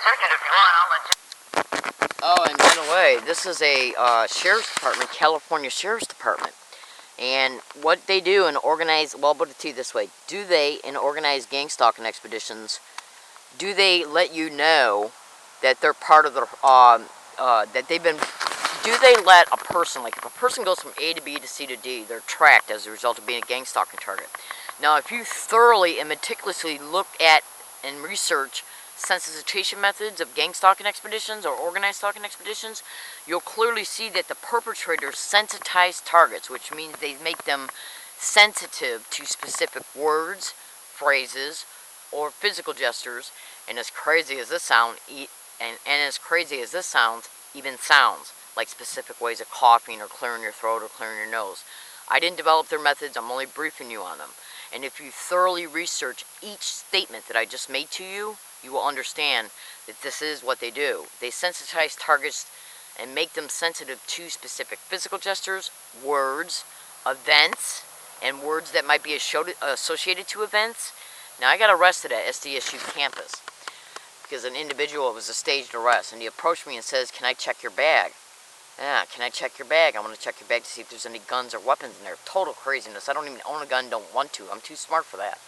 search it if you want. I'll let you. Oh, and by the way, this is a Sheriff's Department, California Sheriff's Department. And what they do in organized, well, I'll put it to you this way. Do they, in organized gang stalking expeditions, do they let you know that they're part of the, that they've been, do they let a person, like if a person goes from A to B to C to D, they're tracked as a result of being a gang stalking target. Now, if you thoroughly and meticulously look at and research sensitization methods of gang stalking expeditions or organized stalking expeditions, you'll clearly see that the perpetrators sensitize targets, which means they make them sensitive to specific words, phrases, or physical gestures. And as crazy as this sounds, even sounds like specific ways of coughing or clearing your throat or clearing your nose. I didn't develop their methods, I'm only briefing you on them. And if you thoroughly research each statement that I just made to you, you will understand that this is what they do. They sensitize targets and make them sensitive to specific physical gestures, words, events, and words that might be associated to events. Now, I got arrested at SDSU campus because an individual, it was a staged arrest, and he approached me and says, "Can I check your bag?" "Yeah, can I check your bag? I want to check your bag to see if there's any guns or weapons in there." Total craziness. I don't even own a gun, don't want to. I'm too smart for that.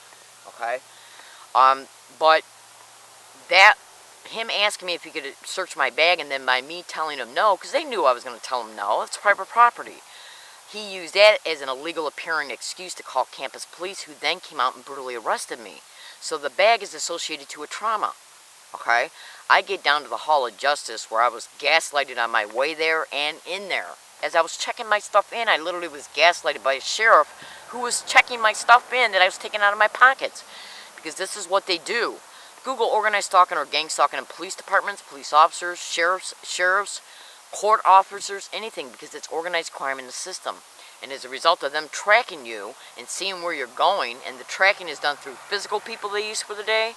Okay? But that, him asking me if he could search my bag and then by me telling him no, because they knew I was going to tell him no, it's private property. He used that as an illegal appearing excuse to call campus police, who then came out and brutally arrested me. So the bag is associated to a trauma. Okay? I get down to the Hall of Justice where I was gaslighted on my way there and in there. As I was checking my stuff in, I literally was gaslighted by a sheriff who was checking my stuff in that I was taking out of my pockets. Because this is what they do. Google organized stalking or gang stalking in police departments, police officers, sheriffs, court officers, anything, because it's organized crime in the system. And as a result of them tracking you and seeing where you're going, and the tracking is done through physical people they use for the day,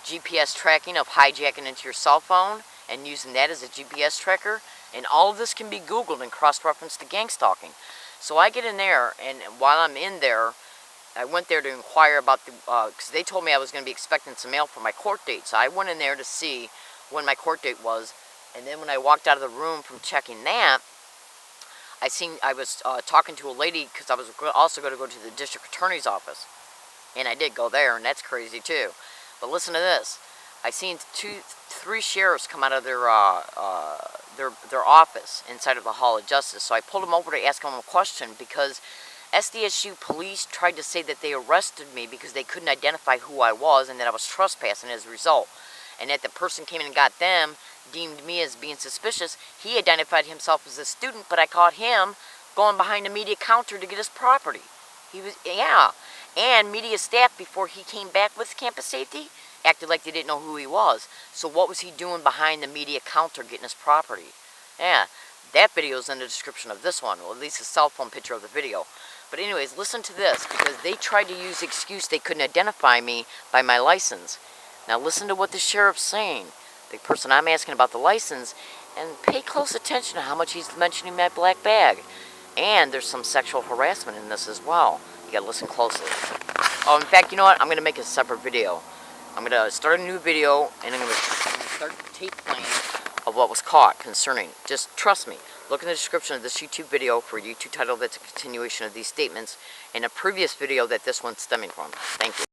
GPS tracking of hijacking into your cell phone and using that as a GPS tracker, and all of this can be Googled and cross-referenced to gang stalking. So I get in there, and while I'm in there, I went there to inquire about the, because they told me I was going to be expecting some mail for my court date. So I went in there to see when my court date was. And then when I walked out of the room from checking that, I was talking to a lady, because I was also going to go to the district attorney's office. And I did go there, and that's crazy too. But listen to this. I seen three sheriffs come out of their office inside of the Hall of Justice. So I pulled them over to ask them a question, because SDSU police tried to say that they arrested me because they couldn't identify who I was and that I was trespassing as a result. And that the person came in and got them, deemed me as being suspicious. He identified himself as a student, but I caught him going behind the media counter to get his property. He was, yeah. And media staff, before he came back with campus safety, acted like they didn't know who he was. So what was he doing behind the media counter getting his property? Yeah, that video is in the description of this one, or at least a cell phone picture of the video. But anyways, listen to this, because they tried to use the excuse they couldn't identify me by my license. Now listen to what the sheriff's saying, the person I'm asking about the license, and pay close attention to how much he's mentioning my black bag. And there's some sexual harassment in this as well. You gotta listen closely. Oh, in fact, you know what? I'm gonna make a separate video. I'm gonna start a new video, and I'm gonna start the tape playing of what was caught concerning. Just trust me. Look in the description of this YouTube video for a YouTube title that's a continuation of these statements, and a previous video that this one's stemming from. Thank you.